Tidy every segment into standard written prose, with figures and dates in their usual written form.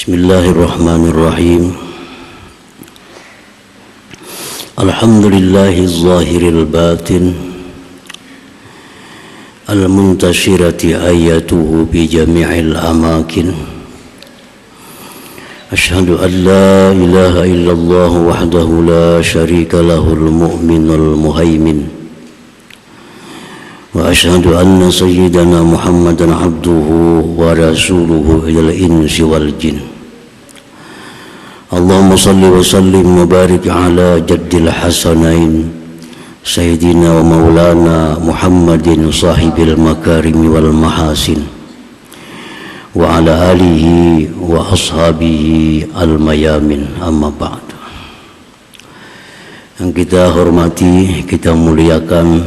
Bismillahirrahmanirrahim. Alhamdulillahil zahiril batin al-muntashirati ayatuhu bi jami'il amakin. Asyhadu an la ilaha illallah wahdahu la syarika lahul mu'minul muhaimin. Wa asyhadu anna sayyidana Muhammadan abduhu wa rasuluhu ilal insi wal jin. Allahumma salli wa sallim wa barik ala jaddil hasanain sayyidina wa maulana Muhammadin sahibil makarimi wal mahasin wa ala alihi wa ashabihi al mayamin, amma ba'd. Yang kita hormati, kita muliakan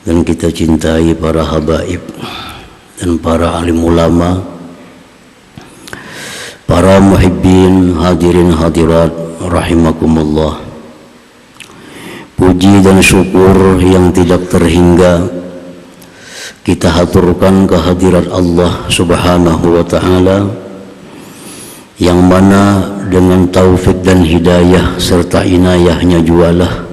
dan kita cintai para habaib dan para alim ulama, para muhibbin, hadirin hadirat rahimakumullah. Puji dan syukur yang tidak terhingga kita haturkan kehadirat Allah subhanahu wa ta'ala, yang mana dengan taufik dan hidayah serta inayahnya jualah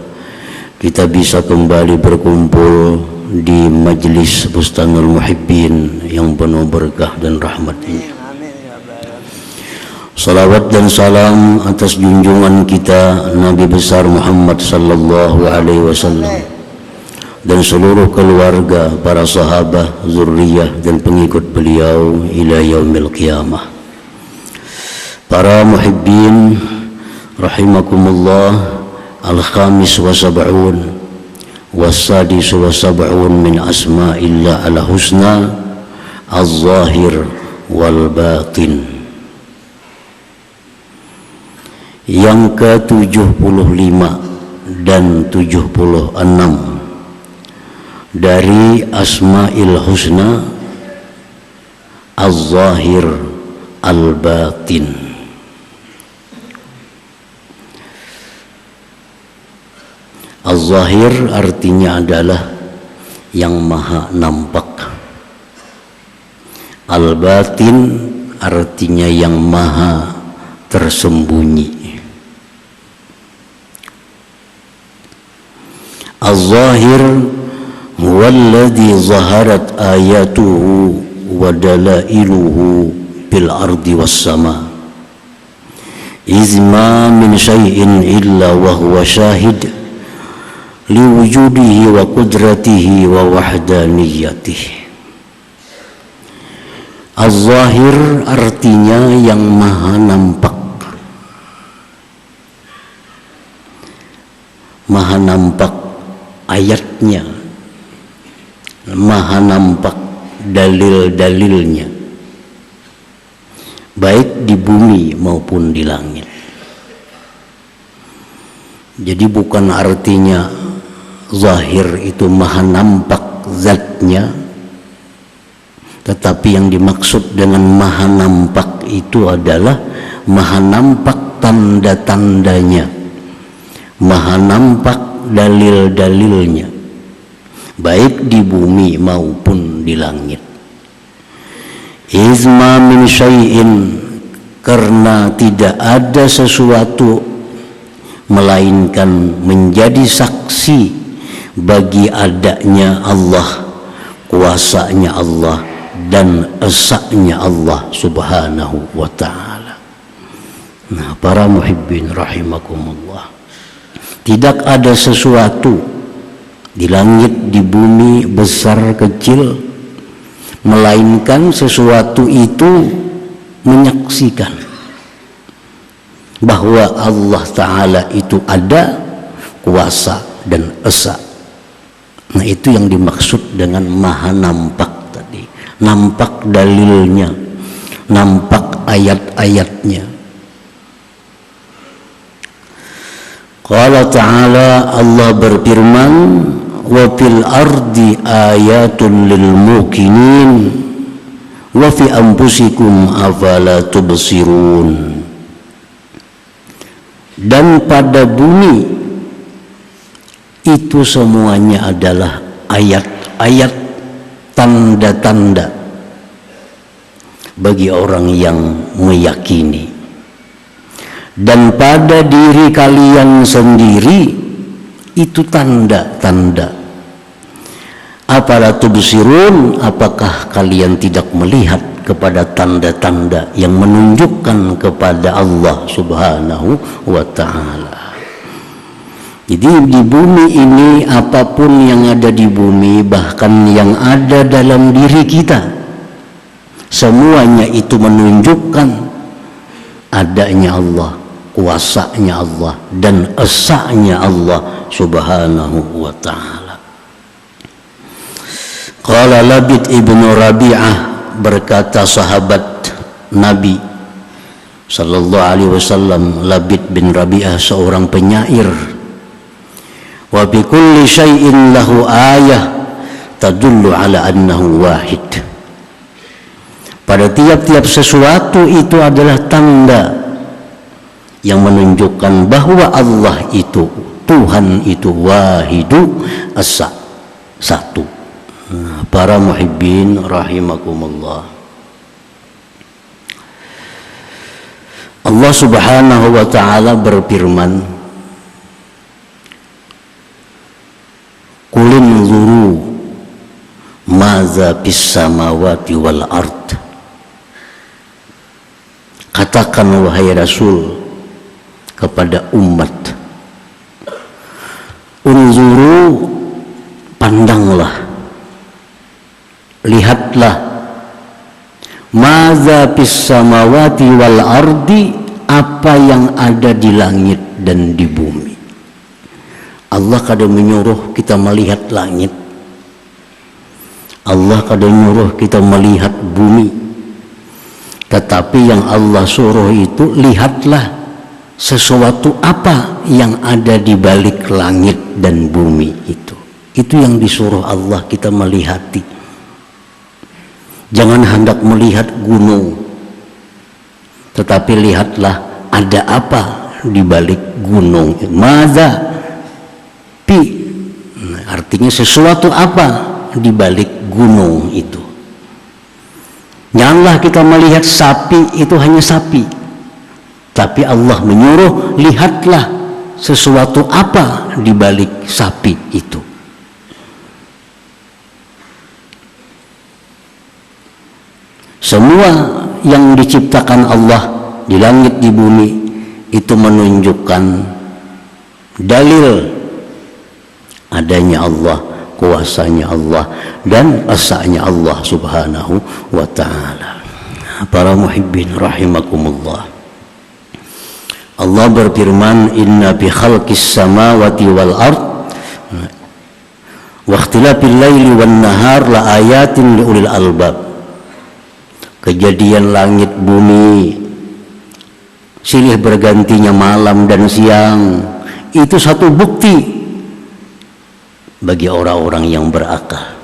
kita bisa kembali berkumpul di majlis Bustanul Muhibbin yang penuh berkah dan rahmat ini. Salawat dan salam atas junjungan kita Nabi besar Muhammad sallallahu alaihi wasallam dan seluruh keluarga, para sahabat, zurriyah dan pengikut beliau ila yaumil qiyamah. Para muhibbin rahimakumullah, al-khamis wa sab'un was-sadis wa sab'un min asma'illah al-husna az-zahir wal batin. Yang ke-75 dan 76 dari asma'il husna az-zahir al-batin. Az-zahir artinya adalah yang maha nampak. Al-batin artinya yang maha tersembunyi. Az-zahir huwa alladhi zaharat ayatuhu wa dalailuhu bil ardi was sama. Izma min syai'in illa wa huwa syahid liwujudihi wa qudratihi wa wahdaniyatihi. Az-zahir artinya yang maha nampak. Maha nampak ayatnya, maha nampak dalil-dalilnya, baik di bumi maupun di langit. Jadi bukan artinya zahir itu maha nampak zatnya, tetapi yang dimaksud dengan maha nampak itu adalah maha nampak tanda-tandanya, maha nampak dalil-dalilnya, baik di bumi maupun di langit. Izma min syai'in, karena tidak ada sesuatu melainkan menjadi saksi bagi adanya Allah, kuasanya Allah dan esanya Allah subhanahu wa ta'ala. Nah, para muhibbin rahimakumullah, tidak ada sesuatu di langit, di bumi, besar kecil, melainkan sesuatu itu menyaksikan bahwa Allah Ta'ala itu ada, kuasa dan esa. Nah, itu yang dimaksud dengan maha nampak tadi. Nampak dalilnya, nampak ayat-ayatnya. Qala Ta'ala, Allah berfirman, wa fil ardi ayatun lil muqinin wa fi anfusikum afala tubsirun. Dan pada bumi itu semuanya adalah ayat-ayat, tanda-tanda bagi orang yang meyakini. Dan pada diri kalian sendiri itu tanda-tanda. Apala tubsirun, apakah kalian tidak melihat kepada tanda-tanda yang menunjukkan kepada Allah Subhanahu wa ta'ala. Jadi di bumi ini, apapun yang ada di bumi, bahkan yang ada dalam diri kita, semuanya itu menunjukkan adanya Allah, kuasanya Allah, dan esanya Allah Subhanahu wa ta'ala. Qala Labid ibnu Rabi'ah, berkata sahabat Nabi sallallahu alaihi wasallam, Labid bin Rabi'ah, seorang penyair, wa bi kulli syai'in lahu ayah tadullu ala annahu wahid. Pada tiap-tiap sesuatu itu adalah tanda yang menunjukkan bahwa Allah itu, Tuhan itu wahidu asa, satu. Para muhibbin rahimakumullah, Allah Subhanahu wa ta'ala berfirman, Qulin zuru maza bis samawati wal ard. Katakan wahai Rasul kepada umat, unzuru, pandanglah, lihatlah, maza bis samawati wal ardi, apa yang ada di langit dan di bumi. Allah kadang menyuruh kita melihat langit, Allah kadang menyuruh kita melihat bumi, tetapi yang Allah suruh itu lihatlah sesuatu apa yang ada di balik langit dan bumi itu. Itu yang disuruh Allah kita melihati. Jangan hendak melihat gunung, tetapi lihatlah ada apa di balik gunung. Maza pi, artinya sesuatu apa di balik gunung itu. Janganlah kita melihat sapi itu hanya sapi, tapi Allah menyuruh lihatlah sesuatu apa di balik sapi itu. Semua yang diciptakan Allah di langit di bumi itu menunjukkan dalil adanya Allah, kuasanya Allah, dan esanya Allah Subhanahu wa ta'ala. Para muhibbin rahimakumullah, Allah berfirman, inna bi khalqis samawati wal ard wa ikhtilafil laili wan nahar la ayatin li ulil albab. Kejadian langit bumi, silih bergantinya malam dan siang, itu satu bukti bagi orang-orang yang berakal.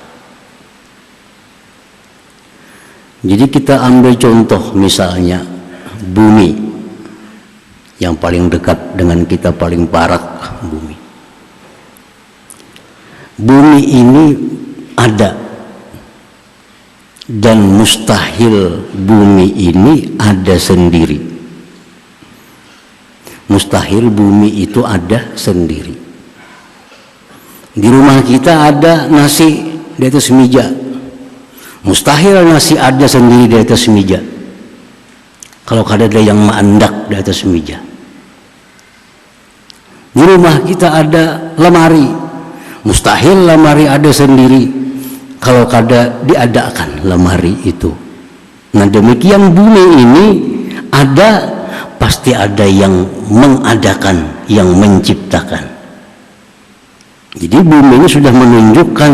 Jadi kita ambil contoh misalnya bumi yang paling dekat dengan kita, paling barat bumi. Bumi ini ada, dan mustahil bumi ini ada sendiri. Mustahil bumi itu ada sendiri. Di rumah kita ada nasi di atas meja, mustahil nasi ada sendiri di atas meja kalau ada yang mandak di atas meja. Di rumah kita ada lemari, mustahil lemari ada sendiri kalau kada diadakan lemari itu. Nah demikian bumi ini ada, pasti ada yang mengadakan, yang menciptakan. Jadi bumi ini sudah menunjukkan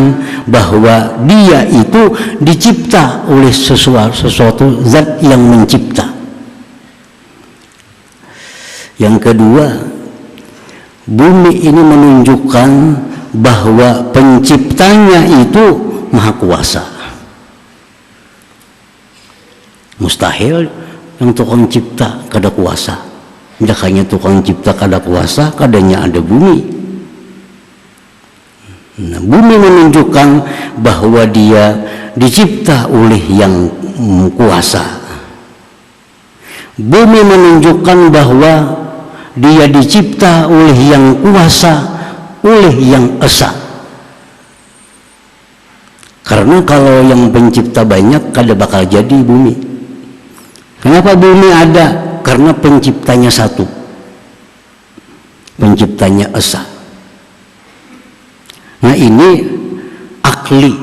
bahwa dia itu dicipta oleh sesuatu zat yang mencipta. Yang kedua, bumi ini menunjukkan bahwa penciptanya itu Maha Kuasa. Mustahil yang tukang cipta kada kuasa. Makanya tukang cipta kada kuasa, kadanya ada bumi. Nah, bumi menunjukkan bahwa dia dicipta oleh yang kuasa. Bumi menunjukkan bahwa dia dicipta oleh yang kuasa, oleh yang esa. Karena kalau yang pencipta banyak, kada bakal jadi bumi. Kenapa bumi ada? Karena penciptanya satu, penciptanya esa. Nah ini akli,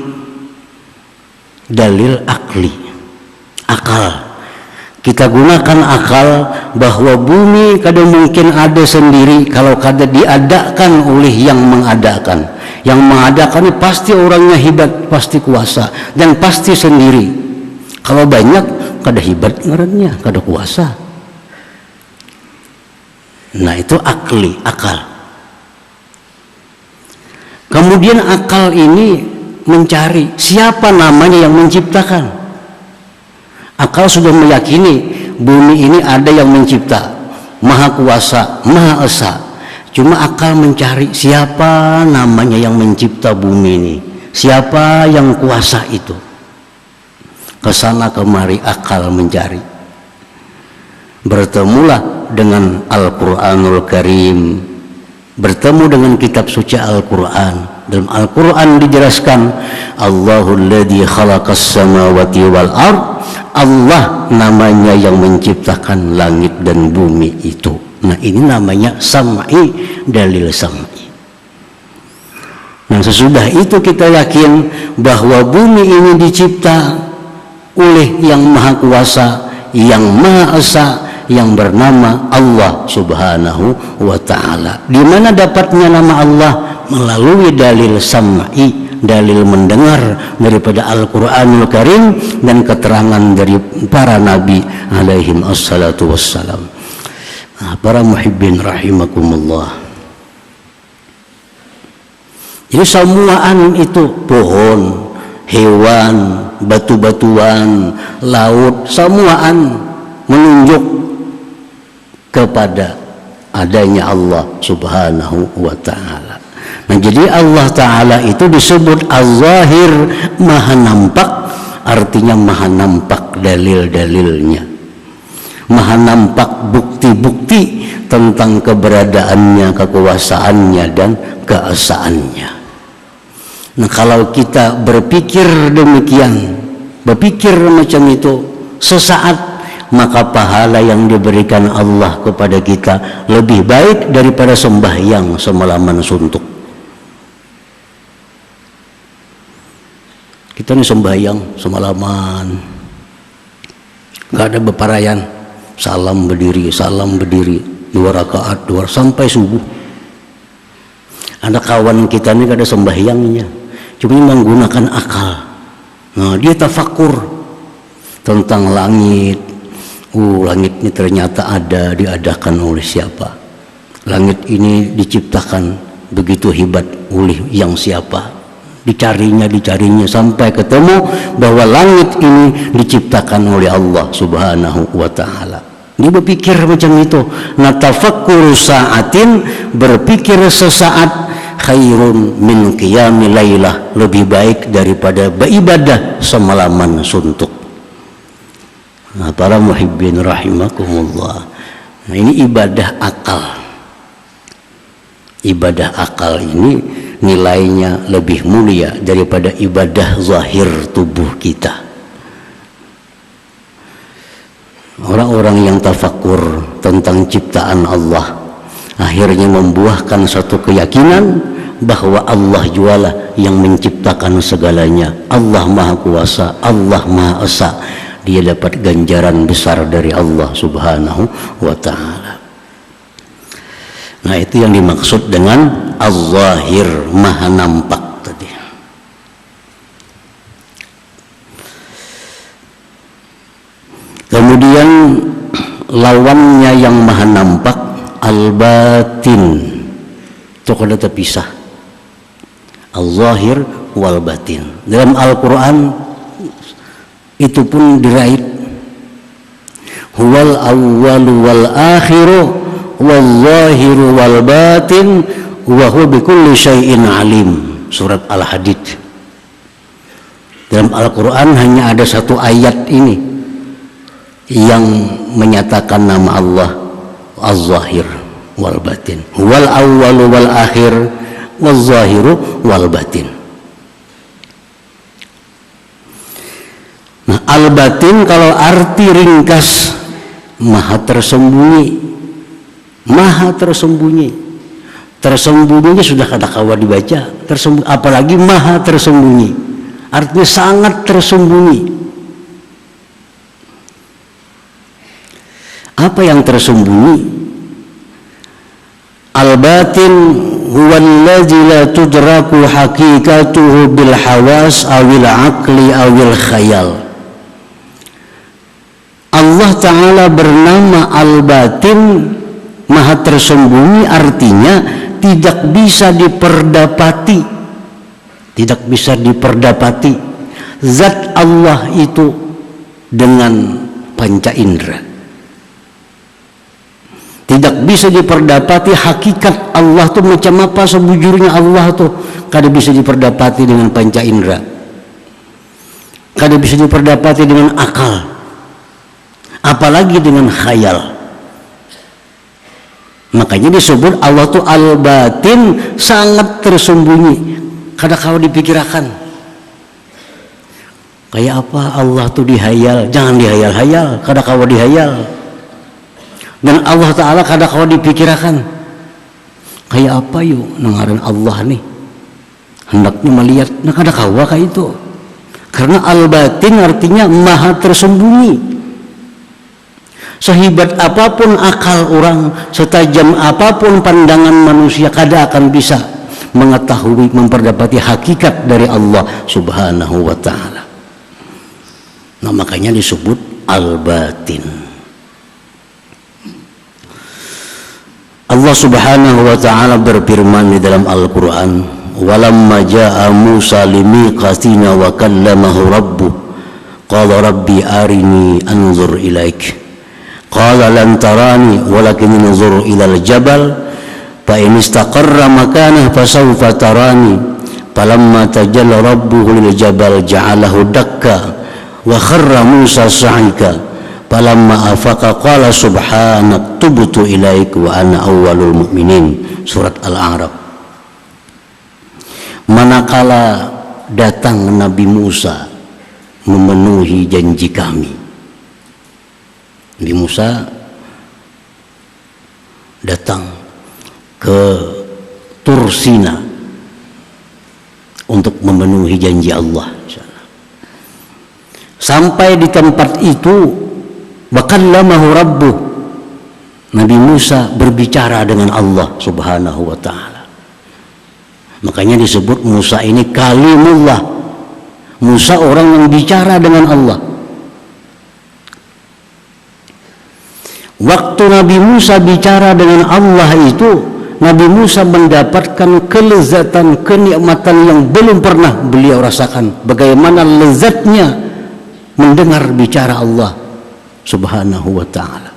dalil akli, akal. Kita gunakan akal bahwa bumi kada mungkin ada sendiri kalau kada diadakan oleh yang mengadakan. Yang mengadakan pasti orangnya hebat, pasti kuasa, dan pasti sendiri. Kalau banyak kada hebat ngarannya, kada kuasa. Nah itu akli, akal. Kemudian akal ini mencari siapa namanya yang menciptakan. Akal sudah meyakini bumi ini ada yang mencipta, maha kuasa, maha esa. Cuma akal mencari siapa namanya yang mencipta bumi ini, siapa yang kuasa itu. Kesana kemari akal mencari. Bertemulah dengan Al-Quranul Karim, bertemu dengan kitab suci Al-Quran. Dalam Al-Quran dijelaskan Allahul ladzi khalaqas samawati wal ard. Allah namanya yang menciptakan langit dan bumi itu. Nah ini namanya sam'i, dalil sam'i. Nah sesudah itu kita yakin bahwa bumi ini dicipta oleh yang maha kuasa, yang maha esa, yang bernama Allah subhanahu wa ta'ala. Di mana dapatnya nama Allah? Melalui dalil sam'i, dalil mendengar daripada Al-Quranul Karim dan keterangan dari para nabi alaihim assalatu wassalam. Nah, para muhibbin rahimakumullah. Jadi semuaan itu, pohon, hewan, batu-batuan, laut, semuaan menunjuk kepada adanya Allah subhanahu wa ta'ala. Nah jadi Allah Ta'ala itu disebut Az-Zahir, maha nampak, artinya maha nampak dalil-dalilnya, maha nampak bukti-bukti tentang keberadaannya, kekuasaannya dan keesaannya. Nah kalau kita berpikir demikian, berpikir macam itu sesaat, maka pahala yang diberikan Allah kepada kita lebih baik daripada sembahyang semalaman suntuk. Kita nih sembahyang semalaman, gak ada beparayan, salam berdiri, 2 rakaat, 2 sampai subuh. Ada kawan kita nih gak ada sembahyangnya, cuma menggunakan akal. Nah dia tafakur tentang langit. Langit ini ternyata ada, diadakan oleh siapa? Langit ini diciptakan begitu hebat oleh yang siapa? Dicarinya sampai ketemu bahwa langit ini diciptakan oleh Allah subhanahu wa ta'ala. Dia berpikir macam itu. Natafakkur sa'atin, berpikir sesaat, khairun min qiyami lailah, lebih baik daripada beribadah semalaman suntuk. Nah, para muhibbin rahimakumullah. Nah, ini ibadah akal. Ibadah akal ini nilainya lebih mulia daripada ibadah zahir tubuh kita. Orang-orang yang tafakur tentang ciptaan Allah akhirnya membuahkan satu keyakinan bahwa Allah jualah yang menciptakan segalanya. Allah maha kuasa, Allah maha esa. Dia dapat ganjaran besar dari Allah subhanahu wa ta'ala. Nah itu yang dimaksud dengan Az-Zahir, maha nampak tadi. Kemudian lawannya yang maha nampak, Al-Batin. Itu kada terpisah, Al-Zahir wal Batin. Dalam Al-Quran itu pun diraih, huwal awwalu wal akhiru wal zahiru wal batin wa huwa bikulli syai'in alim. Surat Al-Hadid. Dalam Al-Quran hanya ada satu ayat ini yang menyatakan nama Allah Az-Zahir wal Batin, wal awwalu wal akhir wal zahiru wal batin. Nah, al-batin kalau arti ringkas maha tersembunyi. Maha tersembunyi. Tersembunyinya sudah kada kawa dibaca, apalagi maha tersembunyi. Artinya sangat tersembunyi. Apa yang tersembunyi? Al-batin huwa alladzi la tudraku haqiqatuhu bil hawas awil aqli awil khayal. Allah Ta'ala bernama Al-Batin, maha tersembunyi, artinya tidak bisa diperdapati. Tidak bisa diperdapati zat Allah itu dengan panca indera. Tidak bisa diperdapati hakikat Allah itu macam apa sebujurnya Allah itu. Kada bisa diperdapati dengan panca indera. Kada bisa diperdapati dengan akal. Apalagi dengan khayal. Makanya disebut Allah itu Al-Batin, sangat tersembunyi. Kada kau dipikirkan. Kayak apa Allah itu dihayal? Jangan dihayal-hayal, kada kau dihayal. Dan Allah Ta'ala kada kau dipikirkan. Kayak apa yuk nengaran Allah nih? Hendaknya melihat, nah kada kau kayak itu. Karena Al-Batin artinya maha tersembunyi. Sehebat apapun akal orang, setajam apapun pandangan manusia, kada akan bisa mengetahui, memperdapati hakikat dari Allah Subhanahu wa Ta'ala. Nah, makanya disebut Al-Batin. Allah Subhanahu wa Ta'ala berfirman di dalam Al-Quran, walamma ja'a Musa limiqatina wa kallamahu rabbuh qala rabbi arini anzur ilaik qala lan tarani walakin anzur ilal jabal fa in istaqarra makanah fasawfa tarani falamma tajalla rabbuhu lil jabal ja'alahu dakka wa kharra Musa sa'ika falamma afaqa qala subhanak tubtu ilaik wa ana awwalul mu'minin. Surat Al-A'raf. Manakala datang Nabi Musa memenuhi janji kami, Nabi Musa datang ke Tursina untuk memenuhi janji Allah. Sampai di tempat itu, wakallamahu rabbuh, Nabi Musa berbicara dengan Allah Subhanahu wa Ta'ala. Makanya disebut Musa ini kalimullah. Musa orang yang bicara dengan Allah. Waktu Nabi Musa bicara dengan Allah itu, Nabi Musa mendapatkan kelezatan, kenikmatan yang belum pernah beliau rasakan. Bagaimana lezatnya mendengar bicara Allah Subhanahu wa Ta'ala.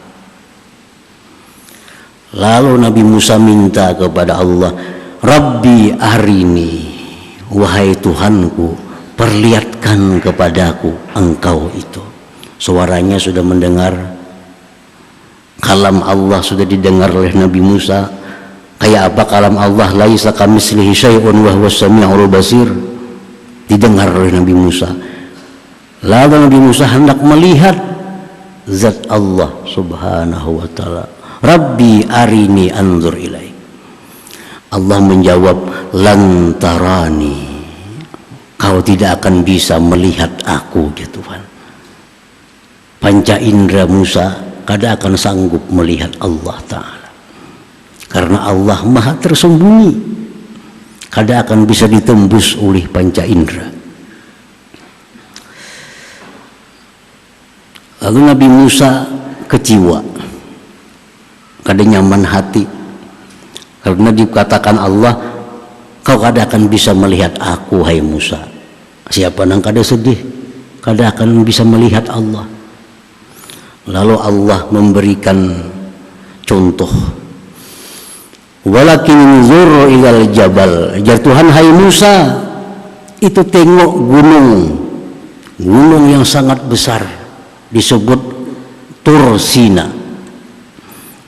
Lalu Nabi Musa minta kepada Allah, Rabbi arini, wahai Tuhanku, perlihatkan kepadaku engkau itu. Suaranya sudah mendengar, kalam Allah sudah didengar oleh Nabi Musa. Kayak apa kalam Allah? Laisa kamitslihi syai'un wa huwas sami'ul basir. Didengar oleh Nabi Musa. Lalu Nabi Musa hendak melihat zat Allah Subhanahu wa Ta'ala. Rabbi arini anzur ilaik. Allah menjawab, lan tarani, kau tidak akan bisa melihat aku, ya Tuhan. Panca indera Musa kada akan sanggup melihat Allah Ta'ala, karena Allah maha tersembunyi, kada akan bisa ditembus oleh panca indera. Lalu Nabi Musa kecewa, kada nyaman hati, karena dikatakan Allah, kau kada akan bisa melihat aku, hai Musa. Siapa nang kada sedih, kada akan bisa melihat Allah. Lalu Allah memberikan contoh, walakin zur ilal jabal, jar Tuhan, hai Musa, itu tengok gunung yang sangat besar, disebut Tursina.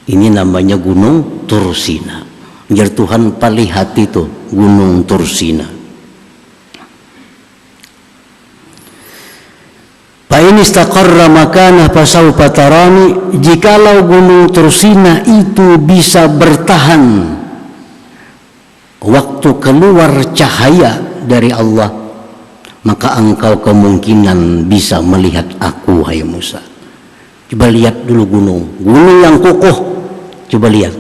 Ini namanya gunung Tursina. Biar Tuhan palihat itu gunung Tursina. Fa in istaqarra makanah fasawfa tarani. Jikalau gunung Tursina itu bisa bertahan waktu keluar cahaya dari Allah, maka engkau kemungkinan bisa melihat aku, hai Musa. Coba lihat dulu gunung yang kokoh. Coba lihat.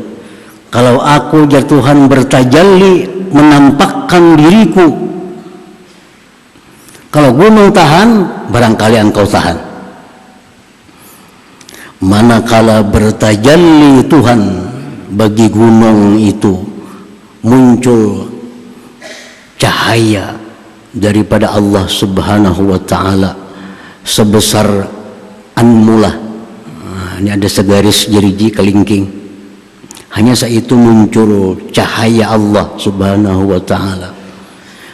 Kalau aku Tuhan bertajalli menampakkan diriku, kalau gunung tahan, barangkali engkau tahan. Manakala bertajalli Tuhan bagi gunung itu, muncul cahaya daripada Allah Subhanahu wa ta'ala sebesar anmulah. Ini ada segaris jeriji kelingking. Hanya saat itu muncul cahaya Allah Subhanahu wa ta'ala,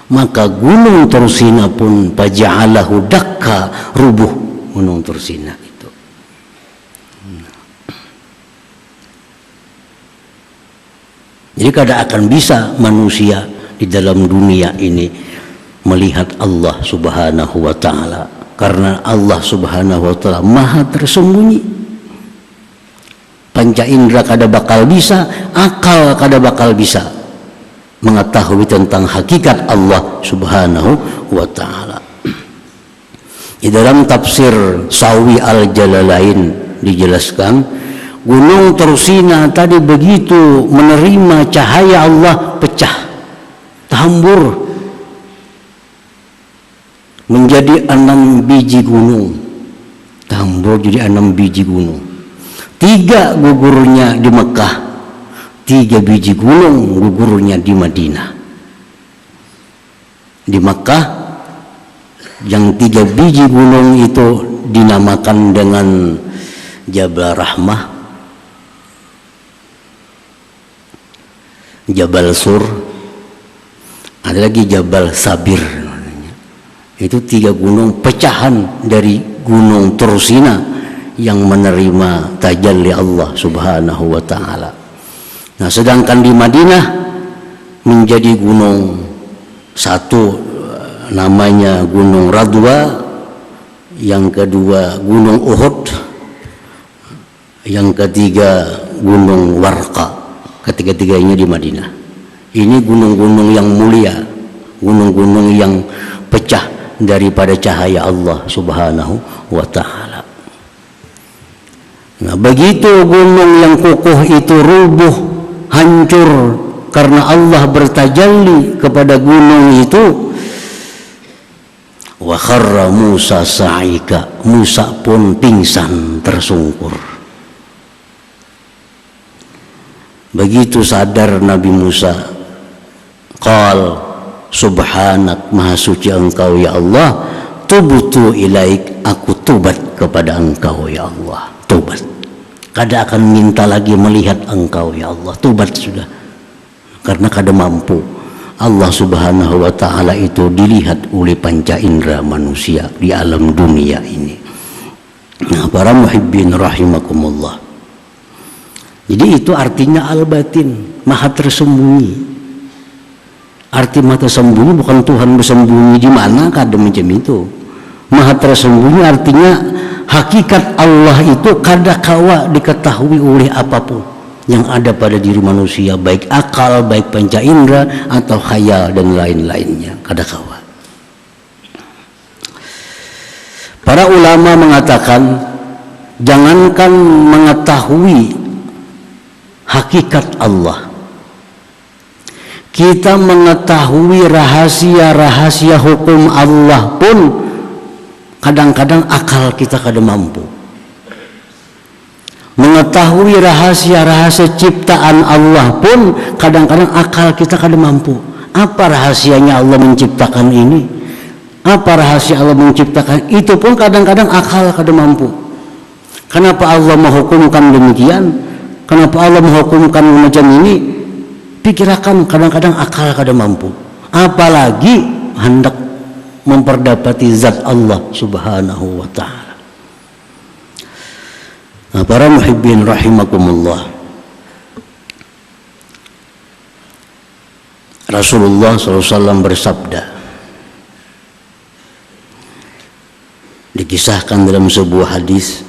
maka gunung Tursina pun faja'alahu dakka, rubuh gunung Tursina itu. Jadi kada akan bisa manusia di dalam dunia ini melihat Allah Subhanahu wa ta'ala, karena Allah Subhanahu wa ta'ala maha tersembunyi. Panca indera kada bakal bisa, akal kada bakal bisa mengetahui tentang hakikat Allah Subhanahu wa ta'ala. Di dalam tafsir Sawi Al-Jalalain dijelaskan, gunung Tursina tadi begitu menerima cahaya Allah, pecah, tahambur menjadi 6 biji gunung. Tahambur jadi 6 biji gunung. 3 gugurnya di Mekah, 3 biji gunung gugurnya di Madinah. Di Mekah yang 3 biji gunung itu dinamakan dengan Jabal Rahmah, Jabal Sur, ada lagi Jabal Sabir. Itu 3 gunung pecahan dari gunung Tursina yang menerima tajalli Allah Subhanahu wa ta'ala. Nah, sedangkan di Madinah menjadi gunung satu namanya Gunung Radwa, yang kedua Gunung Uhud, yang ketiga Gunung Warqa. Ketiga-tiganya di Madinah. Ini gunung-gunung yang mulia, gunung-gunung yang pecah daripada cahaya Allah Subhanahu wa ta'ala. Nah, begitu gunung yang kokoh itu rubuh, hancur karena Allah bertajalli kepada gunung itu, wa kharra Musa sa'ika, Musa pun pingsan tersungkur. Begitu sadar Nabi Musa, qal subhanak, maha suci engkau ya Allah, tubtu ilaik, aku tobat kepada engkau ya Allah. Tobat, kada akan minta lagi melihat engkau ya Allah. Tobat sudah, karena kada mampu. Allah Subhanahu wa ta'ala itu dilihat oleh panca indera manusia di alam dunia ini. Nah, para muhibbin rahimakumullah, jadi itu artinya al-batin, maha tersembunyi. Arti maha tersembunyi bukan Tuhan bersembunyi di mana, kada macam itu. Maha tersembunyi artinya hakikat Allah itu kada kawa diketahui oleh apapun yang ada pada diri manusia, baik akal, baik panca indera atau khayal dan lain-lainnya, kada kawa. Para ulama mengatakan, jangankan mengetahui hakikat Allah, kita mengetahui rahasia-rahasia hukum Allah pun kadang-kadang akal kita kada mampu. Mengetahui rahasia-rahasia ciptaan Allah pun kadang-kadang akal kita kada mampu. Apa rahasianya Allah menciptakan ini? Apa rahasia Allah menciptakan itu pun kadang-kadang akal kada mampu. Kenapa Allah menghukumkan demikian? Kenapa Allah menghukumkan macam ini? Pikirkan, kadang-kadang akal kada mampu. Apalagi hendak memperdapati zat Allah Subhanahu wa ta'ala. Nah, para muhibbin rahimakumullah, Rasulullah SAW bersabda, dikisahkan dalam sebuah hadis,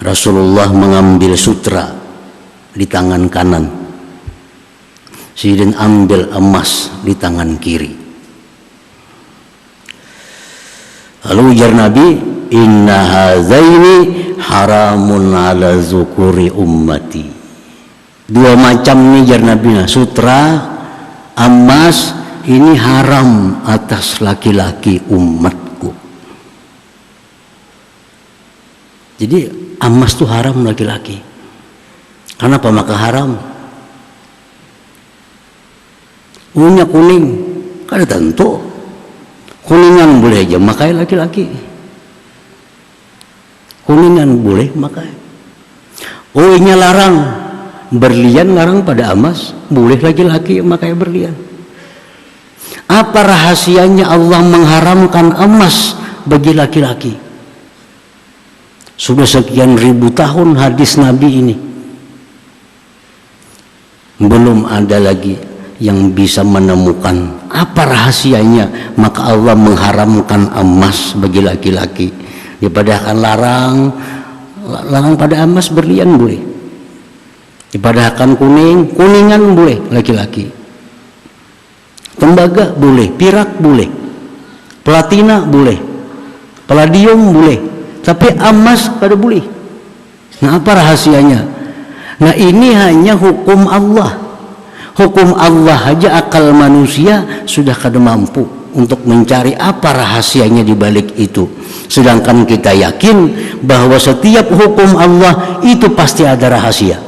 Rasulullah mengambil sutra di tangan kanan, kemudian ambil emas di tangan kiri. Lalu ujar Nabi, inna hadzaini haramun ala zukuri ummati. Dua macam ini ujar Nabi, sutra, emas, ini haram atas laki-laki umatku. Jadi emas itu haram laki-laki. Kenapa maka haram? Ungunya kuning, kan tentu kuningan boleh aja makai laki-laki. Kuningan boleh makai. Nya larang, berlian larang pada emas, boleh laki-laki makai berlian. Apa rahasianya Allah mengharamkan emas bagi laki-laki? Sudah sekian ribu tahun hadis Nabi ini, belum ada lagi yang bisa menemukan apa rahasianya maka Allah mengharamkan emas bagi laki-laki. Dipadahkan larang pada emas, berlian boleh. Dipadahkan kuningan boleh laki-laki. Tembaga boleh, pirak boleh, platina boleh, palladium boleh, tapi emas kada boleh. Nah, apa rahasianya? Nah, ini hanya hukum Allah. Hukum Allah aja akal manusia sudah kada mampu untuk mencari apa rahasianya di balik itu. Sedangkan kita yakin bahwa setiap hukum Allah itu pasti ada rahasia.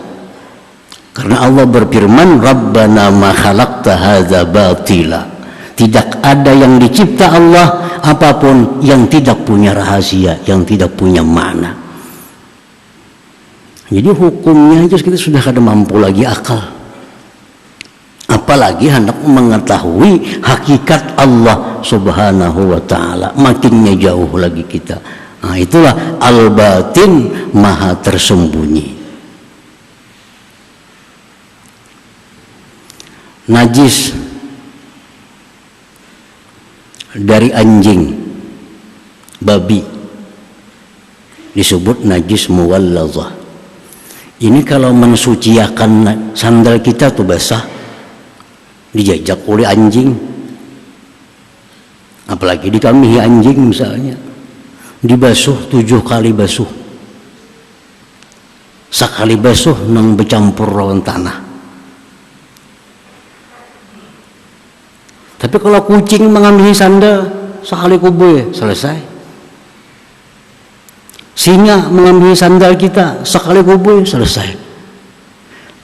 Karena Allah berfirman, Rabbana ma khalaqta hadza batila. Tidak ada yang dicipta Allah apapun yang tidak punya rahasia, yang tidak punya makna. Jadi hukumnya aja kita sudah kada mampu lagi akal, apalagi hendak mengetahui hakikat Allah Subhanahu wa ta'ala. Makinnya jauh lagi kita. Nah, itulah al-batin, maha tersembunyi. Najis dari anjing, babi disebut najis mughallazah. Ini kalau mensuciakan sandal kita tuh basah, dijajak oleh anjing, apalagi dikamihi anjing misalnya, dibasuh 7 kali basuh, sekali basuh nang bercampur lawan tanah. Tapi kalau kucing mengambil sandal sekali kubur selesai. Singa mengambil sandal kita sekali kubur selesai.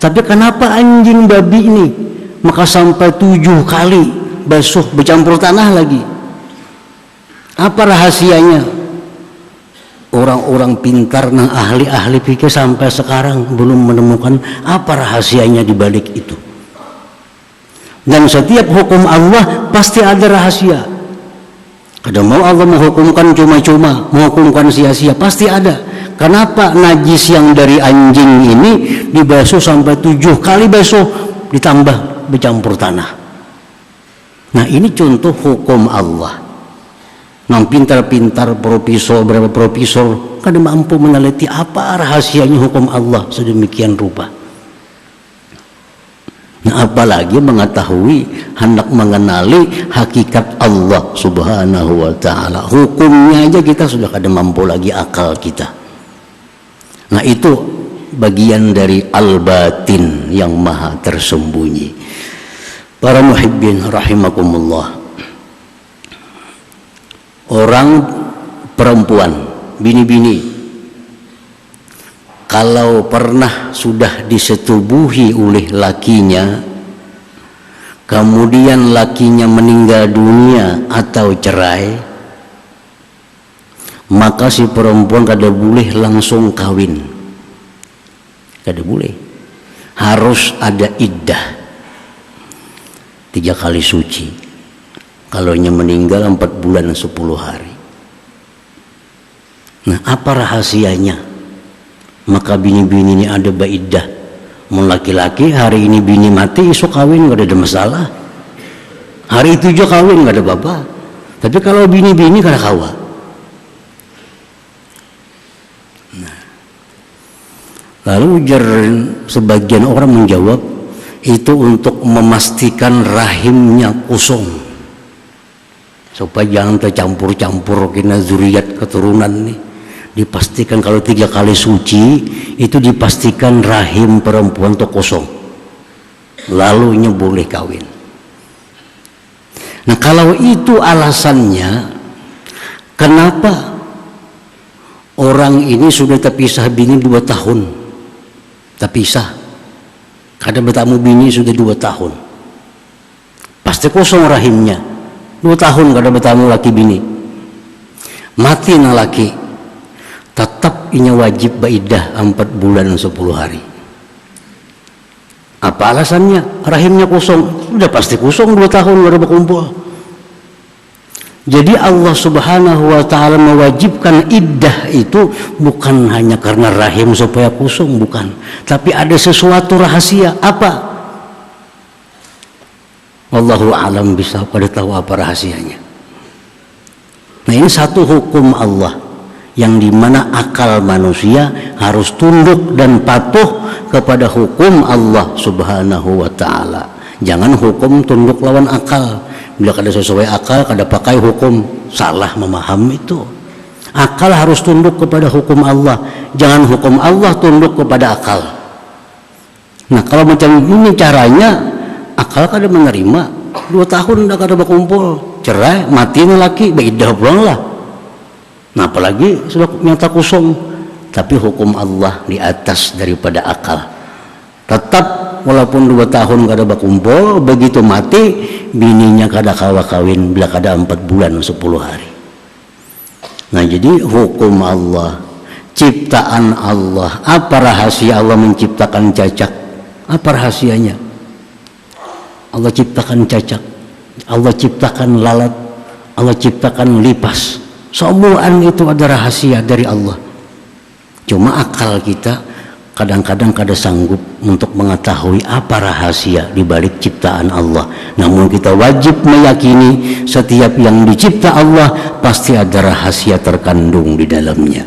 Tapi kenapa anjing babi ini maka sampai 7 kali basuh bercampur tanah lagi? Apa rahasianya? Orang-orang pintar dan ahli-ahli fikih sampai sekarang belum menemukan apa rahasianya di balik itu. Dan setiap hukum Allah pasti ada rahasia. Kada mau Allah menghukumkan cuma-cuma, menghukumkan sia-sia, pasti ada. Kenapa najis yang dari anjing ini dibasuh sampai 7 kali basuh ditambah bercampur tanah? Nah, ini contoh hukum Allah. Nang pintar-pintar profesor, berapa profesor kada mampu meneliti apa rahasianya hukum Allah sedemikian rupa. Nah, apalagi mengetahui, hendak mengenali hakikat Allah Subhanahu wa ta'ala. Hukumnya aja kita sudah kada mampu lagi akal kita. Nah, itu bagian dari al-batin yang maha tersembunyi. Para muhibbin rahimakumullah, orang perempuan, bini-bini, kalau pernah sudah disetubuhi oleh lakinya, kemudian lakinya meninggal dunia atau cerai, maka si perempuan kada boleh langsung kawin. Kada boleh. Harus ada iddah 3 kali suci. Kalau nya meninggal 4 bulan 10 hari. Nah, apa rahasianya? Maka bini-bini ini ada baidah. Mau laki-laki hari ini bini mati, esok kawin nggak ada masalah. Hari itu juga kawin nggak ada apa-apa. Tapi kalau bini-bini kada kawa. Nah. Lalu ujar sebagian orang menjawab, itu untuk memastikan rahimnya kosong, supaya jangan tercampur-campur kena zuriat keturunan nih. Dipastikan kalau 3 kali suci itu dipastikan rahim perempuan itu kosong, lalunya boleh kawin. Nah kalau itu alasannya, kenapa orang ini sudah terpisah bini 2 tahun, terpisah, kadang bertamu bini sudah 2 tahun, pasti kosong rahimnya. 2 tahun kadang bertamu laki bini, mati na laki, tetap inya wajib baidah 4 bulan 10 hari. Apa alasannya? Rahimnya kosong, sudah pasti kosong 2 tahun gak ada berkumpul. Jadi Allah subhanahu wa ta'ala mewajibkan iddah itu bukan hanya karena rahim supaya kosong, bukan, tapi ada sesuatu rahasia. Apa? Wallahu alam bisa pada tahu apa rahasianya. Nah ini satu hukum Allah yang dimana akal manusia harus tunduk dan patuh kepada hukum Allah subhanahu wa ta'ala. Jangan hukum tunduk lawan akal. Bila kada sesuai akal, kada pakai hukum, salah memaham itu. Akal harus tunduk kepada hukum Allah, jangan hukum Allah tunduk kepada akal. Nah kalau macam ini caranya, akal kada menerima. 2 tahun dah kada berkumpul, cerai, mati laki, baidah pulang lah. Nah apalagi sudah nyata kosong. Tapi hukum Allah di atas daripada akal. Tetap walaupun 2 tahun kada berkumpul, begitu mati bininya kada kawa kawin bila kada 4 bulan 10 hari. Nah jadi hukum Allah, ciptaan Allah. Apa rahasia Allah menciptakan cacak? Apa rahasianya? Allah ciptakan cacak, Allah ciptakan lalat, Allah ciptakan lipas. Semuaan itu ada rahasia dari Allah. Cuma akal kita kadang-kadang kada sanggup untuk mengetahui apa rahasia di balik ciptaan Allah. Namun kita wajib meyakini setiap yang dicipta Allah pasti ada rahasia terkandung di dalamnya.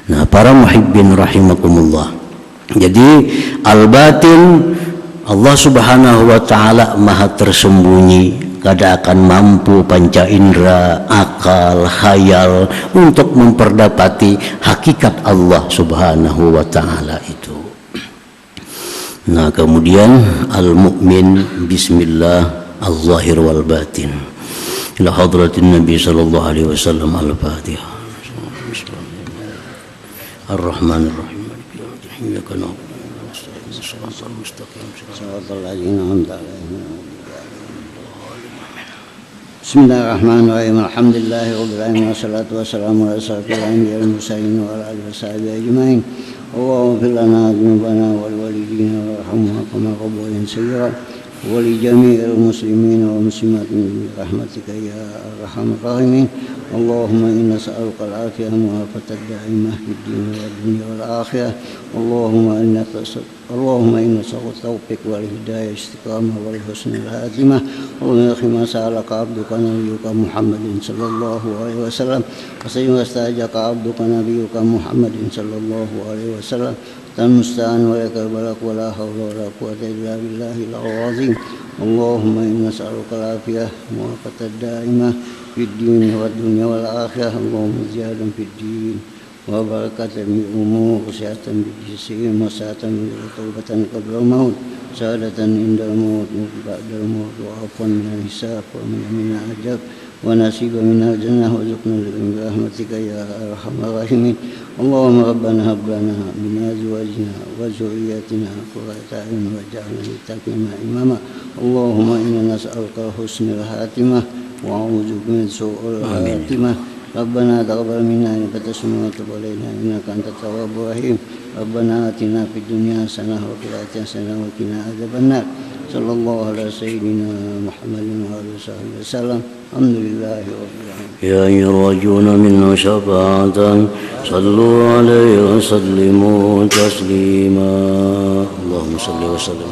Nah para muhibbin rahimakumullah, jadi al-batin, Allah subhanahu wa ta'ala maha tersembunyi, kada akan mampu panca indera, akal, khayal untuk memperdapati hakikat Allah subhanahu wa ta'ala itu. Nah kemudian al-mu'min bismillah al-zahir wal batin ila hadratin Nabi sallallahu alaihi wasallam. Al-Fatihah. Ar-Rahmanir-Rahim. Iyyaka na'budu wa nasta'in shiratal mustaqim shiratal ladzina an'amta 'alaihim. Bismillahirrahmanirrahim. Alhamdulillahi rabbil alamin wassalatu wassalamu ala asyrafil anbiya'i wal mursalin wa ala alihi washabihi ajmain. Allahumma ighfir lana dzunubana wal walidina warhamhum kama rabbayana shaghira wa li jami'il muslimin wal muslimat bi rahmatika ya arhamar rahimin. Allahumma inna nas'aluka al-'afiyah wa al-'afata ad-da'imah fid din wad dunya wal akhirah. Allahumma inna nas'aluka tawfiq wal hidayah istiqamah wal husnul khatimah. Allahumma khima sa'alaka 'abduka nabiyyuka Muhammadin sallallahu alaihi wasallam wa sayyidina wastajaka 'abduka nabiyyuka Muhammadin sallallahu alaihi wasallam. Al-musta'an wa lakal balak wa la hawla wa la quwwata illa billahil azim. Allahumma inna nas'aluka al-'afiyah wa al-'afata ad-da'imah fid din wad dunya wal akhirah. Allahumma ziyadan fid din wa barakatan fil umur, kesehatan bil jism, wasatan bil taubatan qabla al-maut, sa'adatan indal maut wa ba'dal maut, wa afwan min al-hisab wa min al-ajab wa nasiban min al-jannah wa zuqna bi rahmatika ya arhamar rahimin. Allahumma rabbana hab lana min azwajina wa dhurriyyatina qurrata a'yun waj'alna lil-muttaqina imama. Allahumma inna nas'aluka husnal khatimah wa a'udzu bika min su'il khatimah. Rabbana taqabbal minna innaka antas samiul 'alim innaka antat tawwabur rahim. Rabbana atina fid dunya hasanah wa fil akhirati hasanah wa qina adzabannar. sallallahu ala sayyidina Muhammadin wa alihi wasallam. Alhamdulillahi rabbil alamin. يا يرجون منه شفاعة صلوا عليه وسلموا تسليما اللهم صل وسلم